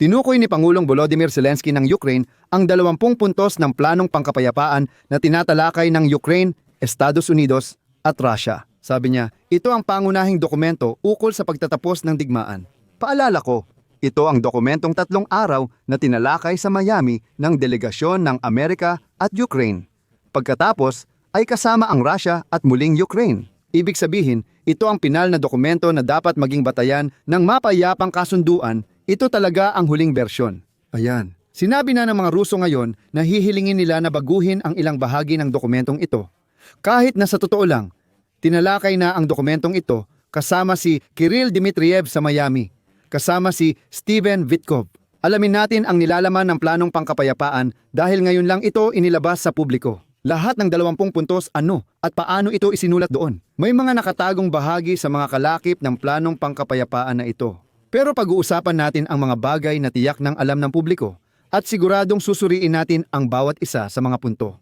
Tinukoy ni Pangulong Volodymyr Zelensky ng Ukraine ang 20 puntos ng planong pangkapayapaan na tinatalakay ng Ukraine, Estados Unidos at Russia. Sabi niya, ito ang pangunahing dokumento ukol sa pagtatapos ng digmaan. Paalala ko, ito ang dokumentong 3 araw na tinalakay sa Miami ng delegasyon ng Amerika at Ukraine. Pagkatapos ay kasama ang Russia at muling Ukraine. Ibig sabihin, ito ang pinal na dokumento na dapat maging batayan ng mapayapang kasunduan. Ito talaga ang huling bersyon. Ayan. Sinabi na ng mga Ruso ngayon na hihilingin nila na baguhin ang ilang bahagi ng dokumentong ito. Kahit na sa totoo lang, tinalakay na ang dokumentong ito kasama si Kirill Dmitriev sa Miami, kasama si Steven Witkoff. Alamin natin ang nilalaman ng planong pangkapayapaan dahil ngayon lang ito inilabas sa publiko. Lahat ng 20 puntos ano at paano ito isinulat doon. May mga nakatagong bahagi sa mga kalakip ng planong pangkapayapaan na ito. Pero pag-uusapan natin ang mga bagay na tiyak ng alam ng publiko at siguradong susuriin natin ang bawat isa sa mga punto.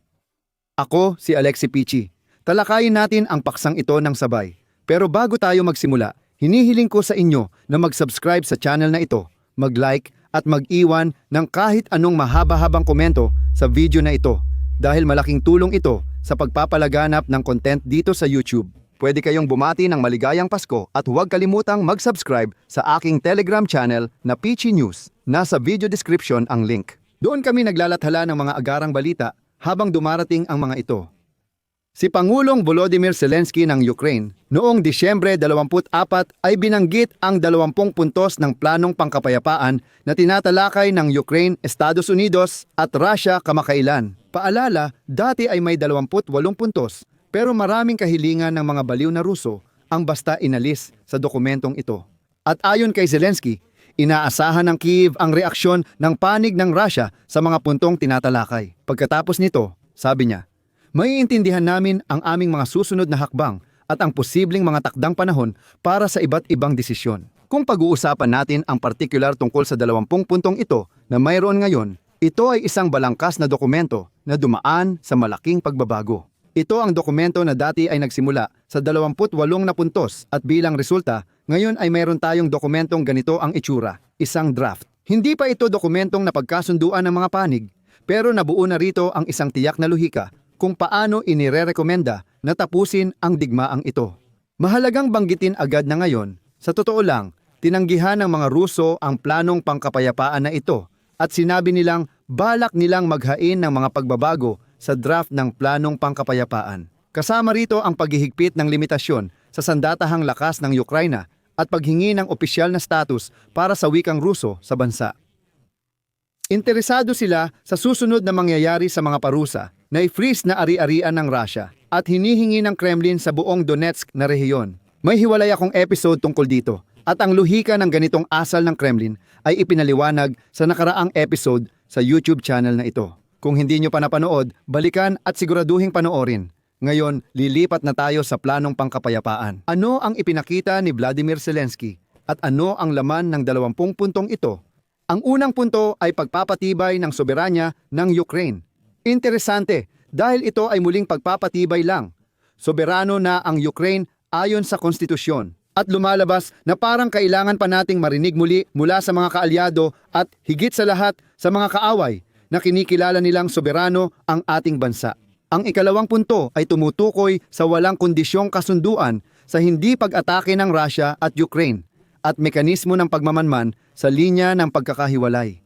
Ako si Alexi Pichi. Talakayin natin ang paksang ito ng sabay. Pero bago tayo magsimula, hinihiling ko sa inyo na mag-subscribe sa channel na ito, mag-like at mag-iwan ng kahit anong mahaba-habang komento sa video na ito dahil malaking tulong ito sa pagpapalaganap ng content dito sa YouTube. Pwede kayong bumati ng maligayang Pasko at huwag kalimutang mag-subscribe sa aking Telegram channel na Pichi News. Nasa video description ang link. Doon kami naglalathala ng mga agarang balita habang dumarating ang mga ito. Si Pangulong Volodymyr Zelensky ng Ukraine noong Disyembre 24 ay binanggit ang 20 puntos ng planong pangkapayapaan na tinatalakay ng Ukraine, Estados Unidos at Russia kamakailan. Paalala, dati ay may 28 puntos pero maraming kahilingan ng mga baliw na Ruso ang basta inalis sa dokumentong ito. At ayon kay Zelensky, inaasahan ng Kyiv ang reaksyon ng panig ng Russia sa mga puntong tinatalakay. Pagkatapos nito, sabi niya, maiintindihan namin ang aming mga susunod na hakbang at ang posibleng mga takdang panahon para sa iba't ibang desisyon. Kung pag-uusapan natin ang partikular tungkol sa 20 puntong ito na mayroon ngayon, ito ay isang balangkas na dokumento na dumaan sa malaking pagbabago. Ito ang dokumento na dati ay nagsimula sa 28 na puntos at bilang resulta, ngayon ay mayroon tayong dokumentong ganito ang itsura, isang draft. Hindi pa ito dokumentong napagkasunduan ng mga panig, pero nabuo na rito ang isang tiyak na lohika kung paano inirerekomenda na tapusin ang digmaang ito. Mahalagang banggitin agad na ngayon, sa totoo lang, tinanggihan ng mga Ruso ang planong pangkapayapaan na ito at sinabi nilang balak nilang maghain ng mga pagbabago sa draft ng planong pangkapayapaan. Kasama rito ang paghihigpit ng limitasyon sa sandatahang lakas ng Ukraina at paghingi ng opisyal na status para sa wikang Ruso sa bansa. Interesado sila sa susunod na mangyayari sa mga parusa na i-freeze na ari-arian ng Russia at hinihingi ng Kremlin sa buong Donetsk na rehiyon. May hiwalay akong episode tungkol dito at ang lohika ng ganitong asal ng Kremlin ay ipinaliwanag sa nakaraang episode sa YouTube channel na ito. Kung hindi nyo pa napanood, balikan at siguraduhing panoorin. Ngayon, lilipat na tayo sa planong pangkapayapaan. Ano ang ipinakita ni Vladimir Zelensky at ano ang laman ng 20 puntong ito? Ang unang punto ay pagpapatibay ng soberanya ng Ukraine. Interesante dahil ito ay muling pagpapatibay lang. Soberano na ang Ukraine ayon sa konstitusyon at lumalabas na parang kailangan pa nating marinig muli mula sa mga kaalyado at higit sa lahat sa mga kaaway na kinikilala nilang soberano ang ating bansa. Ang ikalawang punto ay tumutukoy sa walang kondisyong kasunduan sa hindi pag-atake ng Russia at Ukraine at mekanismo ng pagmamanman sa linya ng pagkakahiwalay.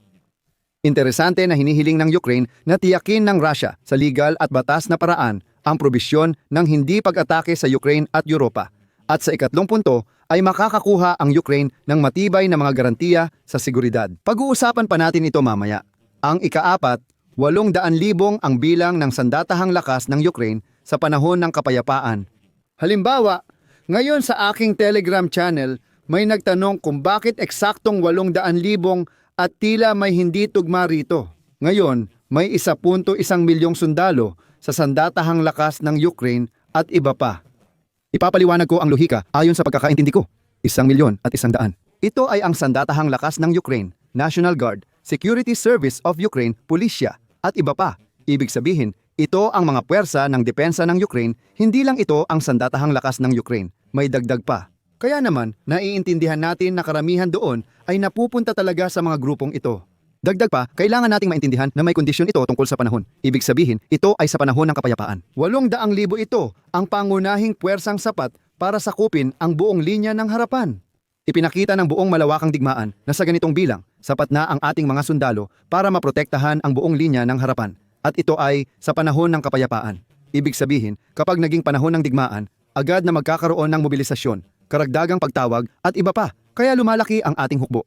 Interesante na hinihiling ng Ukraine na tiyakin ng Russia sa legal at batas na paraan ang probisyon ng hindi pag-atake sa Ukraine at Europa. At sa ikatlong punto ay makakakuha ang Ukraine ng matibay na mga garantiya sa seguridad. Pag-uusapan pa natin ito mamaya. Ang ikaapat, 800,000 ang bilang ng sandatahang lakas ng Ukraine sa panahon ng kapayapaan. Halimbawa, ngayon sa aking Telegram channel, may nagtanong kung bakit eksaktong 800,000 at tila may hindi tugma rito. Ngayon, may 1.1 milyong sundalo sa sandatahang lakas ng Ukraine at iba pa. Ipapaliwanag ko ang lohika ayon sa pagkakaintindi ko. 1,000,000 at 100. Ito ay ang sandatahang lakas ng Ukraine, National Guard, Security Service of Ukraine, Pulisya, at iba pa. Ibig sabihin, ito ang mga puwersa ng depensa ng Ukraine, hindi lang ito ang sandatahang lakas ng Ukraine, may dagdag pa. Kaya naman, naiintindihan natin na karamihan doon ay napupunta talaga sa mga grupong ito. Dagdag pa, kailangan nating maintindihan na may kondisyon ito tungkol sa panahon. Ibig sabihin, ito ay sa panahon ng kapayapaan. 800,000 ito ang pangunahing puwersang sapat para sakupin ang buong linya ng harapan. Ipinakita ng buong malawakang digmaan na sa ganitong bilang, sapat na ang ating mga sundalo para maprotektahan ang buong linya ng harapan. At ito ay sa panahon ng kapayapaan. Ibig sabihin, kapag naging panahon ng digmaan, agad na magkakaroon ng mobilisasyon, karagdagang pagtawag at iba pa, kaya lumalaki ang ating hukbo.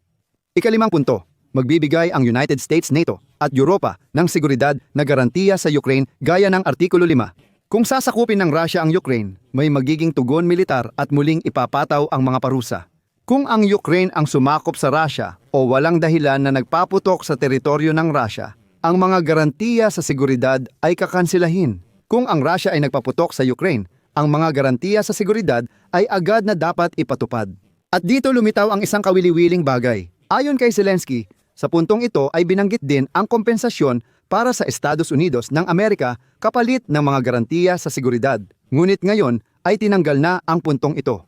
Ikalimang punto, magbibigay ang United States, NATO at Europa ng seguridad na garantiya sa Ukraine gaya ng Artikulo 5. Kung sasakupin ng Russia ang Ukraine, may magiging tugon militar at muling ipapataw ang mga parusa. Kung ang Ukraine ang sumakop sa Russia o walang dahilan na nagpaputok sa teritoryo ng Russia, ang mga garantiya sa seguridad ay kakansilahin. Kung ang Russia ay nagpaputok sa Ukraine, ang mga garantiya sa seguridad ay agad na dapat ipatupad. At dito lumitaw ang isang kawili-wiling bagay. Ayon kay Zelensky, sa puntong ito ay binanggit din ang kompensasyon para sa Estados Unidos ng Amerika kapalit ng mga garantiya sa seguridad. Ngunit ngayon ay tinanggal na ang puntong ito.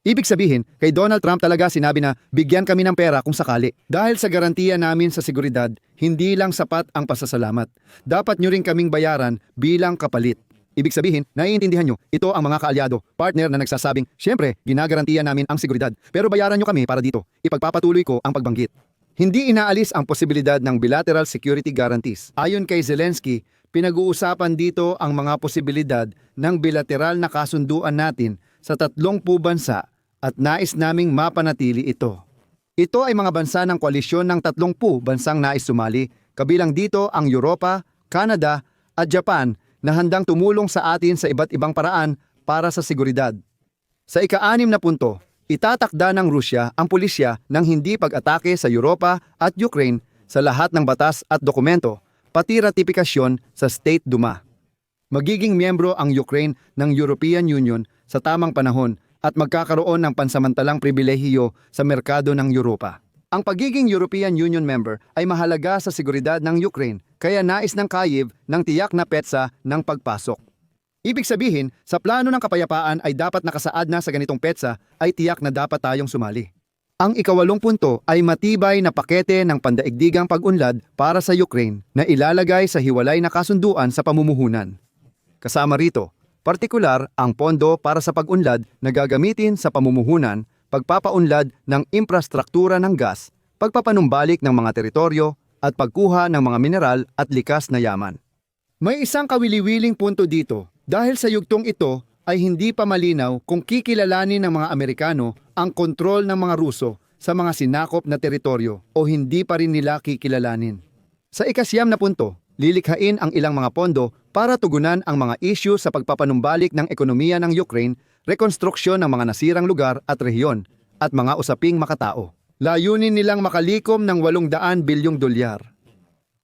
Ibig sabihin, kay Donald Trump talaga sinabi na bigyan kami ng pera kung sakali. Dahil sa garantiya namin sa seguridad, hindi lang sapat ang pasasalamat. Dapat nyo rin kaming bayaran bilang kapalit. Ibig sabihin, naiintindihan nyo, ito ang mga kaalyado, partner na nagsasabing, syempre, ginagarantiya namin ang seguridad, pero bayaran nyo kami para dito. Ipagpapatuloy ko ang pagbanggit. Hindi inaalis ang posibilidad ng bilateral security guarantees. Ayon kay Zelensky, pinag-uusapan dito ang mga posibilidad ng bilateral na kasunduan natin sa 30 bansa at nais naming mapanatili ito. Ito ay mga bansa ng koalisyon ng 30 bansang nais sumali, kabilang dito ang Europa, Canada at Japan na handang tumulong sa atin sa iba't ibang paraan para sa seguridad. Sa ika-6 na punto, itatakda ng Rusya ang pulisya ng hindi pag-atake sa Europa at Ukraine sa lahat ng batas at dokumento, pati ratifikasyon sa State Duma. Magiging miyembro ang Ukraine ng European Union sa tamang panahon at magkakaroon ng pansamantalang pribilehiyo sa merkado ng Europa. Ang pagiging European Union member ay mahalaga sa seguridad ng Ukraine, kaya nais ng Kyiv ng tiyak na petsa ng pagpasok. Ibig sabihin, sa plano ng kapayapaan ay dapat nakasaad na sa ganitong petsa ay tiyak na dapat tayong sumali. Ang ika-8 punto ay matibay na pakete ng pandaigdigang pag-unlad para sa Ukraine na ilalagay sa hiwalay na kasunduan sa pamumuhunan. Kasama rito, partikular ang pondo para sa pag-unlad na gagamitin sa pamumuhunan, pagpapaunlad ng infrastruktura ng gas, pagpapanumbalik ng mga teritoryo at pagkuha ng mga mineral at likas na yaman. May isang kawili-wiling punto dito. Dahil sa yugtong ito ay hindi pa malinaw kung kikilalanin ng mga Amerikano ang kontrol ng mga Ruso sa mga sinakop na teritoryo o hindi pa rin nila kikilalanin. Sa ika-9 na punto, lilikhain ang ilang mga pondo para tugunan ang mga issue sa pagpapanumbalik ng ekonomiya ng Ukraine, rekonstruksyon ng mga nasirang lugar at rehiyon, at mga usaping makatao. Layunin nilang makalikom ng $800 bilyong.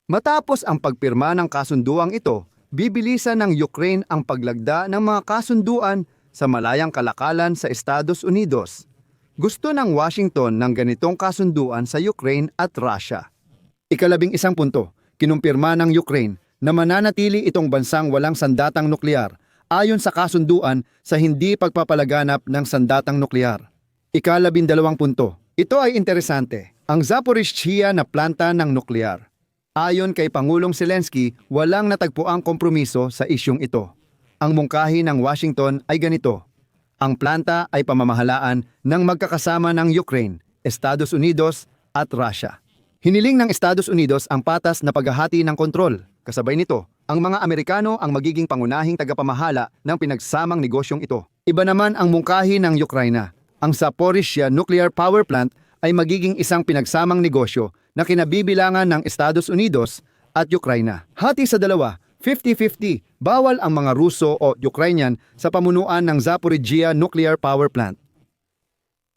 Matapos ang pagpirma ng kasunduang ito, bibilisan ng Ukraine ang paglagda ng mga kasunduan sa malayang kalakalan sa Estados Unidos. Gusto ng Washington ng ganitong kasunduan sa Ukraine at Russia. Ika-11 punto, kinumpirma ng Ukraine na mananatili itong bansang walang sandatang nuklear ayon sa kasunduan sa hindi pagpapalaganap ng sandatang nuklear. Ika-12 punto, ito ay interesante, ang Zaporizhzhia na planta ng nuklear. Ayon kay Pangulong Zelensky, walang natagpuang kompromiso sa isyong ito. Ang mungkahi ng Washington ay ganito. Ang planta ay pamamahalaan ng magkakasama ng Ukraine, Estados Unidos at Russia. Hiniling ng Estados Unidos ang patas na paghahati ng kontrol. Kasabay nito, ang mga Amerikano ang magiging pangunahing tagapamahala ng pinagsamang negosyong ito. Iba naman ang mungkahi ng Ukraina. Ang Zaporizhzhia Nuclear Power Plant ay magiging isang pinagsamang negosyo na kinabibilangan ng Estados Unidos at Ukraina. Hati sa dalawa, 50-50, bawal ang mga Ruso o Ukrainian sa pamunuan ng Zaporizhzhia Nuclear Power Plant.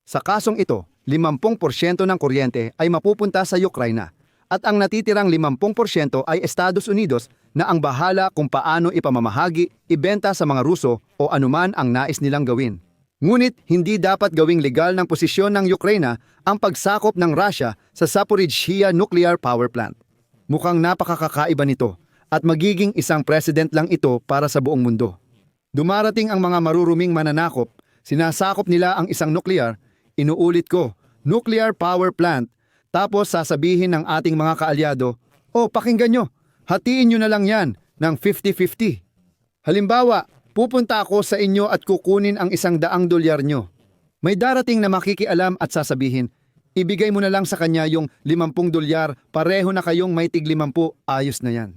Sa kasong ito, 50% ng kuryente ay mapupunta sa Ukraina at ang natitirang 50% ay Estados Unidos na ang bahala kung paano ipamamahagi, ibenta sa mga Ruso o anuman ang nais nilang gawin. Ngunit hindi dapat gawing legal ng posisyon ng Ukraina ang pagsakop ng Russia sa Zaporizhzhia Nuclear Power Plant. Mukhang napakakaiba nito at magiging isang precedent lang ito para sa buong mundo. Dumarating ang mga maruruming mananakop, sinasakop nila ang isang nuklear, inuulit ko, nuclear power plant, tapos sasabihin ng ating mga kaalyado, "Oh, pakinggan nyo, hatiin nyo na lang yan ng 50-50. Halimbawa, pupunta ako sa inyo at kukunin ang $100 nyo. May darating na makikialam at sasabihin, ibigay mo na lang sa kanya yung $50, pareho na kayong may tig-50, ayos na yan."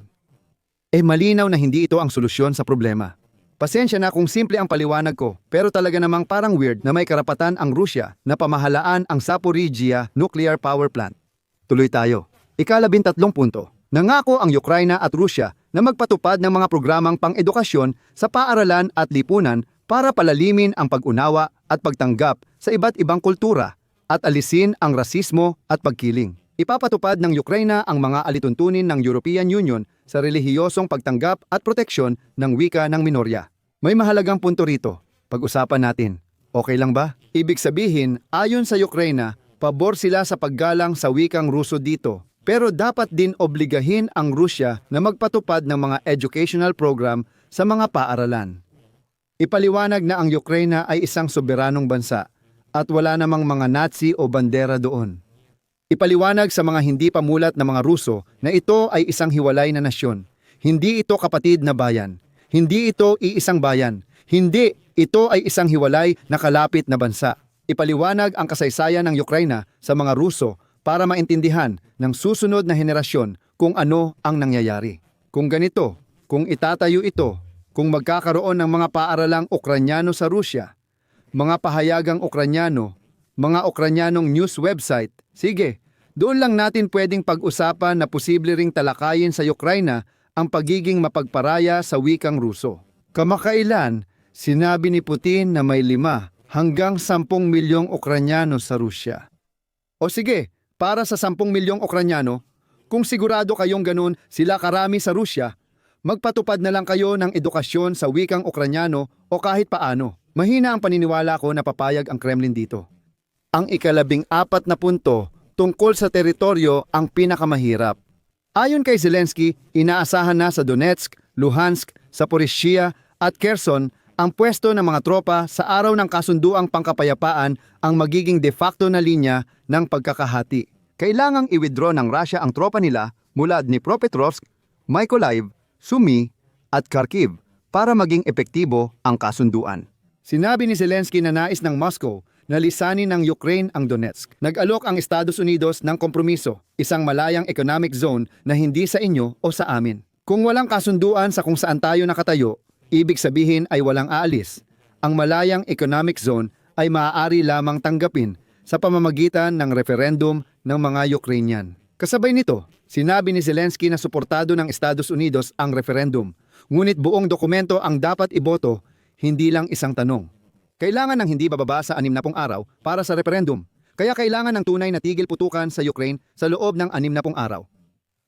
Malinaw na hindi ito ang solusyon sa problema. Pasensya na kung simple ang paliwanag ko, pero talaga namang parang weird na may karapatan ang Rusya na pamahalaan ang Zaporizhzhia nuclear power plant. Tuloy tayo. Ika-13 punto. Nangako ang Ukraina at Rusya na magpatupad ng mga programang pang-edukasyon sa paaralan at lipunan para palalimin ang pag-unawa at pagtanggap sa iba't ibang kultura at alisin ang rasismo at pagkiling. Ipapatupad ng Ukraina ang mga alituntunin ng European Union sa relihiyosong pagtanggap at proteksyon ng wika ng minorya. May mahalagang punto rito. Pag-usapan natin. Okay lang ba? Ibig sabihin, ayon sa Ukraina, pabor sila sa paggalang sa wikang Ruso dito. Pero dapat din obligahin ang Rusya na magpatupad ng mga educational program sa mga paaralan. Ipaliwanag na ang Ukraina ay isang soberanong bansa at wala namang mga Nazi o bandera doon. Ipaliwanag sa mga hindi pamulat na mga Ruso na ito ay isang hiwalay na nasyon. Hindi ito kapatid na bayan. Hindi ito iisang bayan. Hindi, ito ay isang hiwalay na kalapit na bansa. Ipaliwanag ang kasaysayan ng Ukraina sa mga Ruso para maintindihan ng susunod na henerasyon kung ano ang nangyayari. Kung ganito, kung itatayo ito, kung magkakaroon ng mga paaralang Ukranyano sa Rusya, mga pahayagang Ukranyano, mga Ukranyanong news website, sige, doon lang natin pwedeng pag-usapan na posible ring talakayin sa Ukraina ang pagiging mapagparaya sa wikang Ruso. Kamakailan, sinabi ni Putin na may 5 hanggang 10 milyong Ukranyano sa Rusya. O sige, para sa 10 milyong Ukranyano, kung sigurado kayong ganun sila karami sa Rusya, magpatupad na lang kayo ng edukasyon sa wikang Ukranyano o kahit paano. Mahina ang paniniwala ko na papayag ang Kremlin dito. Ang ika-14 na punto tungkol sa teritoryo ang pinakamahirap. Ayon kay Zelensky, inaasahan na sa Donetsk, Luhansk, Zaporizhzhia at Kherson ang pwesto ng mga tropa sa araw ng kasunduang pangkapayapaan ang magiging de facto na linya ng pagkakahati. Kailangang i-withdraw ng Russia ang tropa nila mula Dnipropetrovsk, Mykolaiv, Sumy at Kharkiv para maging epektibo ang kasunduan. Sinabi ni Zelensky na nais ng Moscow na lisanin ng Ukraine ang Donetsk. Nag-alok ang Estados Unidos ng kompromiso, isang malayang economic zone na hindi sa inyo o sa amin. Kung walang kasunduan sa kung saan tayo nakatayo, ibig sabihin ay walang aalis. Ang malayang economic zone ay maaari lamang tanggapin sa pamamagitan ng referendum ng mga Ukrainian. Kasabay nito, sinabi ni Zelensky na suportado ng Estados Unidos ang referendum, ngunit buong dokumento ang dapat iboto, hindi lang isang tanong. Kailangan ng hindi bababa sa 60 araw para sa referendum, kaya kailangan ng tunay na tigil putukan sa Ukraine sa loob ng 60 araw.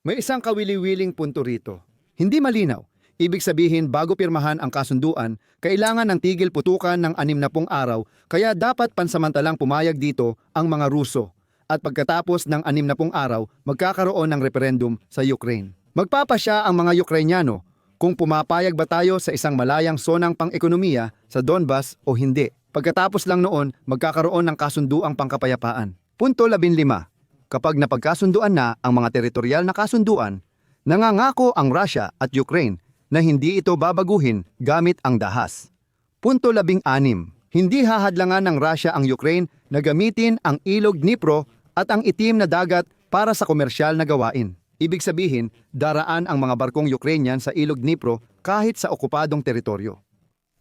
May isang kawili-wiling punto rito. Hindi malinaw. Ibig sabihin bago pirmahan ang kasunduan, kailangan ng tigil putukan ng 60 araw, kaya dapat pansamantalang pumayag dito ang mga Ruso. At pagkatapos ng 60 araw, magkakaroon ng referendum sa Ukraine. Magpapasya ang mga Ukrainyano kung pumapayag ba tayo sa isang malayang sonang pang-ekonomiya sa Donbas o hindi. Pagkatapos lang noon, magkakaroon ng kasunduang pangkapayapaan. Punto 15. Kapag napagkasunduan na ang mga teritorial na kasunduan, nangangako ang Russia at Ukraine na hindi ito babaguhin gamit ang dahas. Punto 16. Hindi hahadlangan ng Russia ang Ukraine na gamitin ang ilog Dnipro at ang itim na dagat para sa komersyal na gawain. Ibig sabihin, daraan ang mga barkong Ukrainian sa ilog Dnipro kahit sa okupadong teritoryo.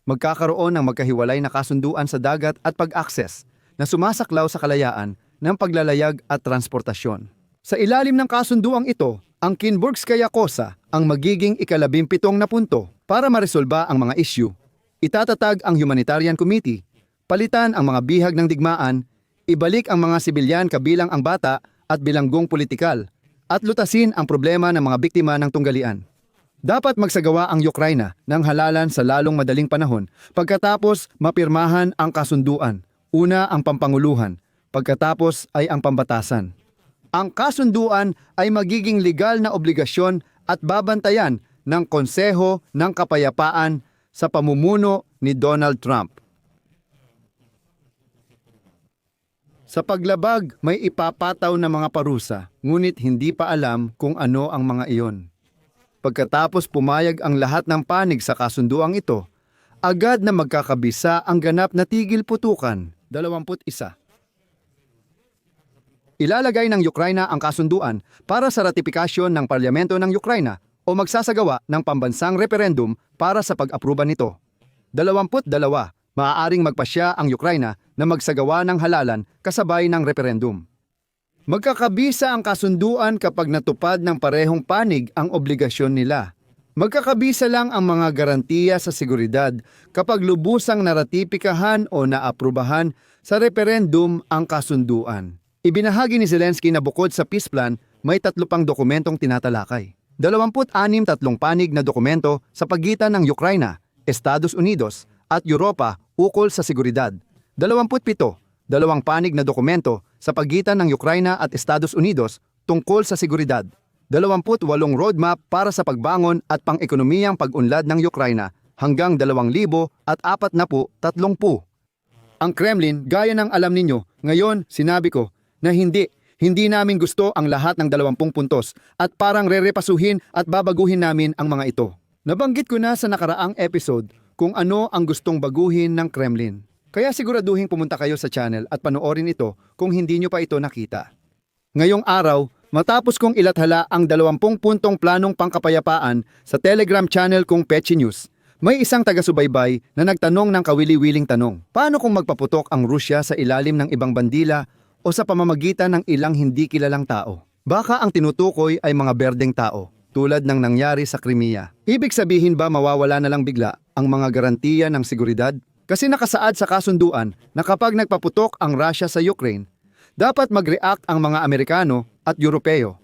Magkakaroon ng magkahiwalay na kasunduan sa dagat at pag-akses na sumasaklaw sa kalayaan ng paglalayag at transportasyon. Sa ilalim ng kasunduang ito, ang Kinburgskaya Kosa ang magiging ika-17 na punto para maresolba ang mga issue. Itatatag ang Humanitarian Committee, palitan ang mga bihag ng digmaan, ibalik ang mga sibilyan kabilang ang bata at bilanggong politikal, at lutasin ang problema ng mga biktima ng tunggalian. Dapat magsagawa ang Ukraina ng halalan sa lalong madaling panahon pagkatapos mapirmahan ang kasunduan. Una ang pampanguluhan, pagkatapos ay ang pambatasan. Ang kasunduan ay magiging legal na obligasyon at babantayan ng Konseho ng Kapayapaan sa pamumuno ni Donald Trump. Sa paglabag, may ipapataw na mga parusa, ngunit hindi pa alam kung ano ang mga iyon. Pagkatapos pumayag ang lahat ng panig sa kasunduang ito, agad na magkakabisa ang ganap na tigil putukan. 21. Ilalagay ng Ukraina ang kasunduan para sa ratifikasyon ng Parlamento ng Ukraina o magsasagawa ng pambansang referendum para sa pag-aproba nito. 22. Maaaring magpasya ang Ukraina na magsagawa ng halalan kasabay ng referendum. Magkakabisa ang kasunduan kapag natupad ng parehong panig ang obligasyon nila. Magkakabisa lang ang mga garantiya sa seguridad kapag lubusang naratipikahan o naaprubahan sa referendum ang kasunduan. Ibinahagi ni Zelensky na bukod sa peace plan, may 3 pang dokumentong tinatalakay. 26 tatlong-panig na dokumento sa pagitan ng Ukraina, Estados Unidos at Europa ukol sa seguridad. 27 2 panig na dokumento sa pagitan ng Ukraina at Estados Unidos tungkol sa seguridad. 28 roadmap para sa pagbangon at pang-ekonomiyang pag-unlad ng Ukraina hanggang 2030. Ang Kremlin, gaya ng alam ninyo, ngayon sinabi ko na hindi namin gusto ang lahat ng 20 puntos at parang rerepasuhin at babaguhin namin ang mga ito. Nabanggit ko na sa nakaraang episode kung ano ang gustong baguhin ng Kremlin. Kaya siguraduhin pumunta kayo sa channel at panoorin ito kung hindi nyo pa ito nakita. Ngayong araw, matapos kong ilathala ang 20 puntong planong pangkapayapaan sa Telegram channel kong Pechi News, may isang taga-subaybay na nagtanong ng kawili-wiling tanong. Paano kung magpaputok ang Rusya sa ilalim ng ibang bandila o sa pamamagitan ng ilang hindi kilalang tao? Baka ang tinutukoy ay mga berdeng tao, tulad ng nangyari sa Crimea. Ibig sabihin ba mawawala na lang bigla ang mga garantiya ng seguridad? Kasi nakasaad sa kasunduan na kapag nagpaputok ang Russia sa Ukraine, dapat mag-react ang mga Amerikano at Europeo,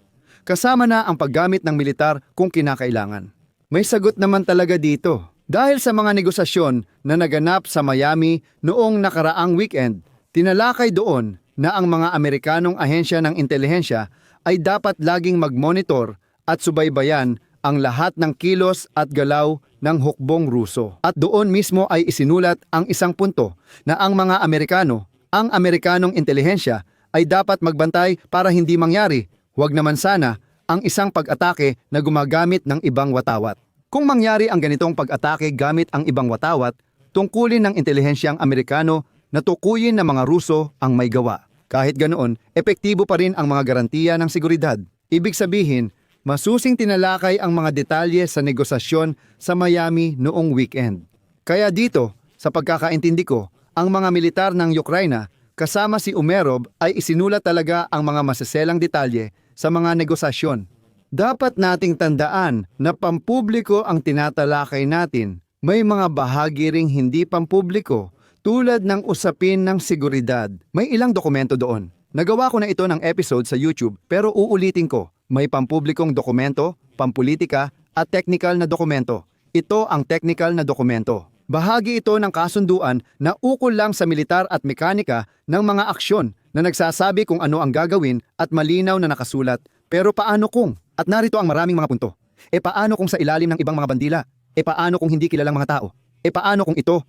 kasama na ang paggamit ng militar kung kinakailangan. May sagot naman talaga dito. Dahil sa mga negosasyon na naganap sa Miami noong nakaraang weekend, tinalakay doon na ang mga Amerikanong ahensya ng intelihensya ay dapat laging mag-monitor at subaybayan ang lahat ng kilos at galaw ng hukbong Ruso. At doon mismo ay isinulat ang isang punto na ang mga Amerikano, ang Amerikanong intelihensya ay dapat magbantay para hindi mangyari, huwag naman sana, ang isang pag-atake na gumagamit ng ibang watawat. Kung mangyari ang ganitong pag-atake gamit ang ibang watawat, tungkulin ng intelihensyang Amerikano na tukuyin ng mga Ruso ang may gawa. Kahit ganoon, epektibo pa rin ang mga garantiya ng seguridad. Ibig sabihin, masusing tinalakay ang mga detalye sa negosasyon sa Miami noong weekend. Kaya dito, sa pagkakaintindi ko, ang mga militar ng Ukraina kasama si Umerov ay isinulat talaga ang mga maseselang detalye sa mga negosasyon. Dapat nating tandaan na pampubliko ang tinatalakay natin. May mga bahagi ring hindi pampubliko tulad ng usapin ng seguridad. May ilang dokumento doon. Nagawa ko na ito ng episode sa YouTube pero uulitin ko. May pampublikong dokumento, pampolitika at technical na dokumento. Ito ang technical na dokumento. Bahagi ito ng kasunduan na ukol lang sa militar at mekanika ng mga aksyon na nagsasabi kung ano ang gagawin at malinaw na nakasulat. Pero paano kung? At narito ang maraming mga punto. E paano kung sa ilalim ng ibang mga bandila? E paano kung hindi kilalang mga tao? E paano kung ito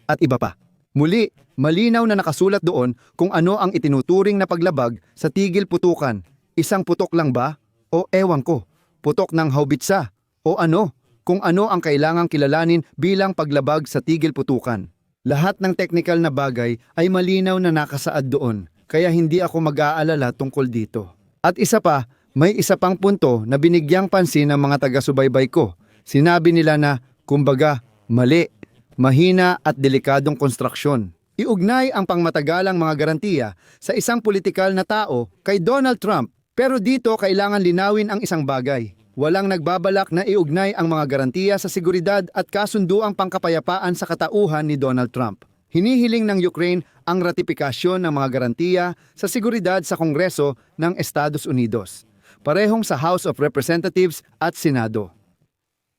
at iba pa? Muli, malinaw na nakasulat doon kung ano ang itinuturing na paglabag sa tigil putukan. Isang putok lang ba? O ewan ko, putok ng haubitsa? O ano? Kung ano ang kailangang kilalanin bilang paglabag sa tigil putukan. Lahat ng technical na bagay ay malinaw na nakasaad doon, kaya hindi ako mag-aalala tungkol dito. At isa pa, may isa pang punto na binigyang pansin ng mga taga-subaybay ko. Sinabi nila na, kumbaga, mali, mahina at delikadong konstruksyon. Iugnay ang pangmatagalang mga garantiya sa isang politikal na tao kay Donald Trump. Pero dito kailangan linawin ang isang bagay. Walang nagbabalak na iugnay ang mga garantiya sa seguridad at kasunduang pangkapayapaan sa katauhan ni Donald Trump. Hinihiling ng Ukraine ang ratifikasyon ng mga garantiya sa seguridad sa Kongreso ng Estados Unidos, parehong sa House of Representatives at Senado.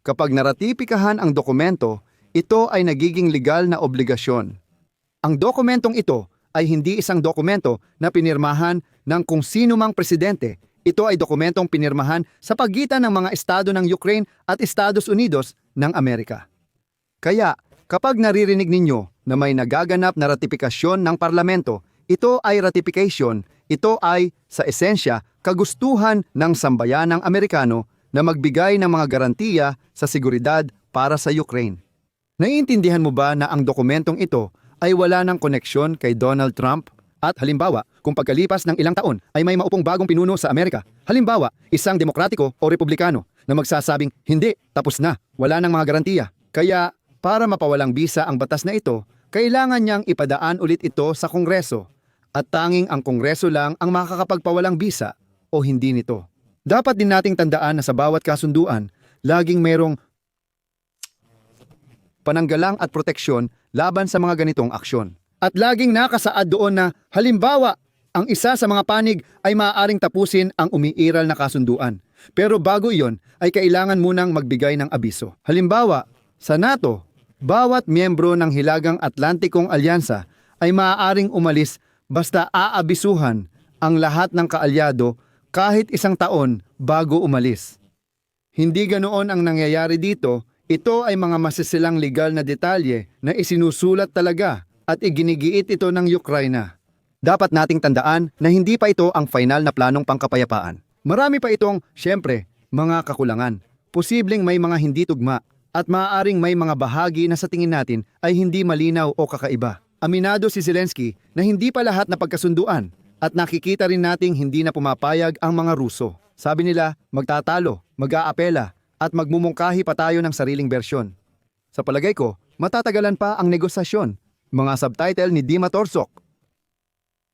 Kapag naratipikahan ang dokumento, ito ay nagiging legal na obligasyon. Ang dokumentong ito ay hindi isang dokumento na pinirmahan ng kung sino mang presidente. Ito ay dokumentong pinirmahan sa pagitan ng mga estado ng Ukraine at Estados Unidos ng Amerika. Kaya, kapag naririnig ninyo na may nagaganap na ratifikasyon ng parlamento, Ito ay ratification, ito ay, sa esensya, kagustuhan ng sambayanang Amerikano na magbigay ng mga garantiya sa seguridad para sa Ukraine. Naiintindihan mo ba na ang dokumentong ito ay wala ng koneksyon kay Donald Trump? At halimbawa, kung pagkalipas ng ilang taon ay may maupong bagong pinuno sa Amerika, halimbawa, isang demokratiko o republikano na magsasabing, hindi, tapos na, wala ng mga garantiya. Kaya, para mapawalang bisa ang batas na ito, kailangan niyang ipadaan ulit ito sa Kongreso at tanging ang Kongreso lang ang makakapagpawalang bisa o hindi nito. Dapat din nating tandaan na sa bawat kasunduan, laging mayroong pananggalang at proteksyon laban sa mga ganitong aksyon. At laging nakasaad doon na, halimbawa, ang isa sa mga panig ay maaaring tapusin ang umiiral na kasunduan. Pero bago iyon, ay kailangan munang magbigay ng abiso. Halimbawa, sa NATO, bawat miyembro ng Hilagang Atlantikong Alyansa ay maaaring umalis basta aabisuhan ang lahat ng kaalyado kahit isang taon bago umalis. Hindi ganoon ang nangyayari dito. Ito ay mga masisilang legal na detalye na isinusulat talaga at iginigiit ito ng Ukraina. Dapat nating tandaan na hindi pa ito ang final na planong pangkapayapaan. Marami pa itong, syempre, mga kakulangan. Posibleng may mga hindi tugma at maaaring may mga bahagi na sa tingin natin ay hindi malinaw o kakaiba. Aminado si Zelensky na hindi pa lahat na pagkasunduan at nakikita rin nating hindi na pumapayag ang mga Ruso. Sabi nila, magtatalo, mag-aapela at magmumungkahi pa tayo ng sariling bersyon. Sa palagay ko, matatagalan pa ang negosasyon. Mga subtitle ni Dima Torsok.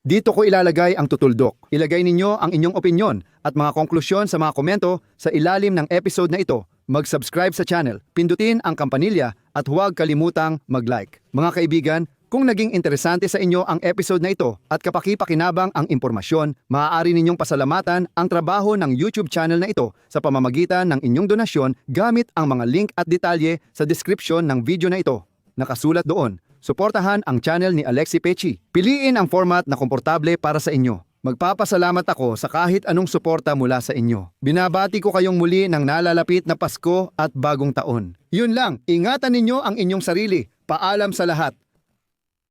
Dito ko ilalagay ang tutuldok. Ilagay ninyo ang inyong opinyon at mga konklusyon sa mga komento sa ilalim ng episode na ito. Mag-subscribe sa channel, pindutin ang kampanilya at huwag kalimutang mag-like. Mga kaibigan, kung naging interesante sa inyo ang episode na ito at kapaki-pakinabang ang impormasyon, maaari ninyong pasalamatan ang trabaho ng YouTube channel na ito sa pamamagitan ng inyong donasyon gamit ang mga link at detalye sa description ng video na ito. Nakasulat doon. Suportahan ang channel ni Alexi Pechi. Piliin ang format na komportable para sa inyo. Magpapasalamat ako sa kahit anong suporta mula sa inyo. Binabati ko kayong muli ng nalalapit na Pasko at Bagong Taon. Yun lang, ingatan ninyo ang inyong sarili. Paalam sa lahat.